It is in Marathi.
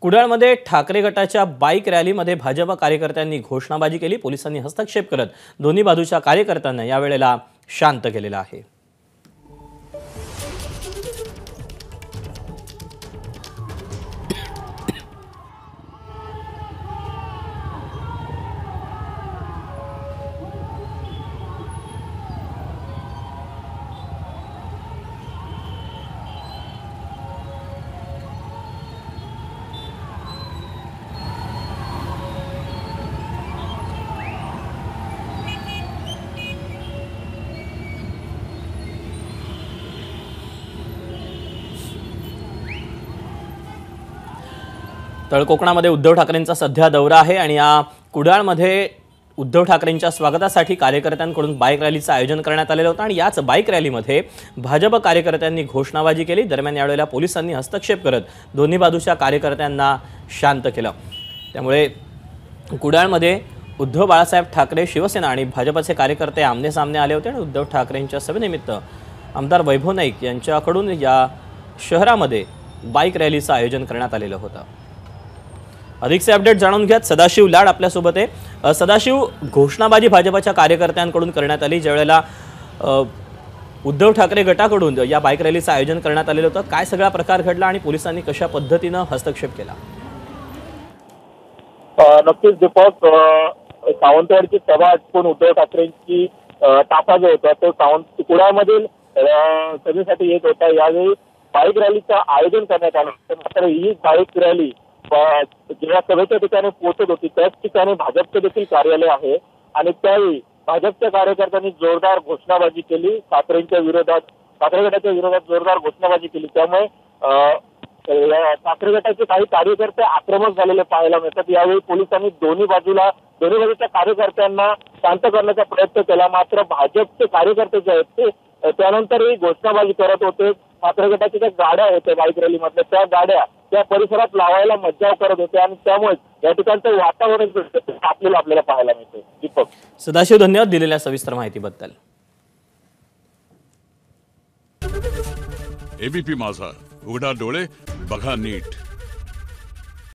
कुडाळमध्ये ठाकरे गटाच्या बाईक रॅलीमध्ये भाजप कार्यकर्त्यांनी घोषणाबाजी केली। पोलिसांनी हस्तक्षेप करत दोन्ही बाजूच्या कार्यकर्त्यांना यावेळेला शांत केलेलं आहे। तळकोकणामध्ये उद्धव ठाकरेंचा सध्या दौरा आहे आणि या कुडाळमध्ये उद्धव ठाकरेंच्या स्वागतासाठी कार्यकर्त्यांकडून बाईक रॅलीचं आयोजन करण्यात आलेलं होतं आणि याच बाईक रॅलीमध्ये भाजप कार्यकर्त्यांनी घोषणाबाजी केली। दरम्यान यावेळेला पोलिसांनी हस्तक्षेप करत दोन्ही बाजूच्या कार्यकर्त्यांना शांत केलं। त्यामुळे कुडाळमध्ये उद्धव बाळासाहेब ठाकरे शिवसेना आणि भाजपचे कार्यकर्ते आमने-सामने आले होते आणि उद्धव ठाकरेंच्या सभेनिमित्त आमदार वैभव नाईक यांच्याकडून या शहरामध्ये बाईक रॅलीचं आयोजन करण्यात आलेलं होतं। अधिकचे अपडेट जाणून घ्यात सदाशिव लाड आपल्यासोबत आहे। सदाशिव, घोषणाबाजी भाजपच्या कार्यकर्त्यांकडून करण्यात आली ज्यावेळेला उद्धव ठाकरे गटाकडून या बाईक रॅलीचं आयोजन करण्यात आलेलं होतं, काय सगळा प्रकार घडला आणि पोलिसांनी कशा पद्धतीने हस्तक्षेप केला? नक्कीच दीपक, सावंतवाडीची सभा आटपून उद्धव ठाकरेंची ताफा जो होता तो कुडाळमधील सभेसाठी येत होता। यावेळी बाईक रॅलीचं आयोजन करण्यात आलं, मात्र ही बाईक रॅली जेव्हा सभेच्या ठिकाणी पोहोचत होती त्याच ठिकाणी भाजपचं देखील कार्यालय आहे आणि त्यावेळी भाजपच्या कार्यकर्त्यांनी जोरदार घोषणाबाजी केली। ठाकरे गटाच्या विरोधात जोरदार घोषणाबाजी केली। त्यामुळे ठाकरे गटाचे काही कार्यकर्ते आक्रमक झालेले पाहायला मिळतात। यावेळी पोलिसांनी दोन्ही बाजूच्या कार्यकर्त्यांना शांत करण्याचा प्रयत्न केला, मात्र भाजपचे कार्यकर्ते जे आहेत ते त्यानंतरही घोषणाबाजी करत होते। ठाकरे गटाच्या ज्या गाड्या होत्या बाईक रॅलीमधल्या त्या गाड्या त्या परिसरात लावायला मज्जाव करत होते आणि त्यामुळे या ठिकाणचं वातावरण आपल्याला पाहायला मिळते। दीपक, सदाशिव, धन्यवाद दिलेल्या सविस्तर माहितीबद्दल। एबीपी माझा, उघडा डोळे बघा नीट।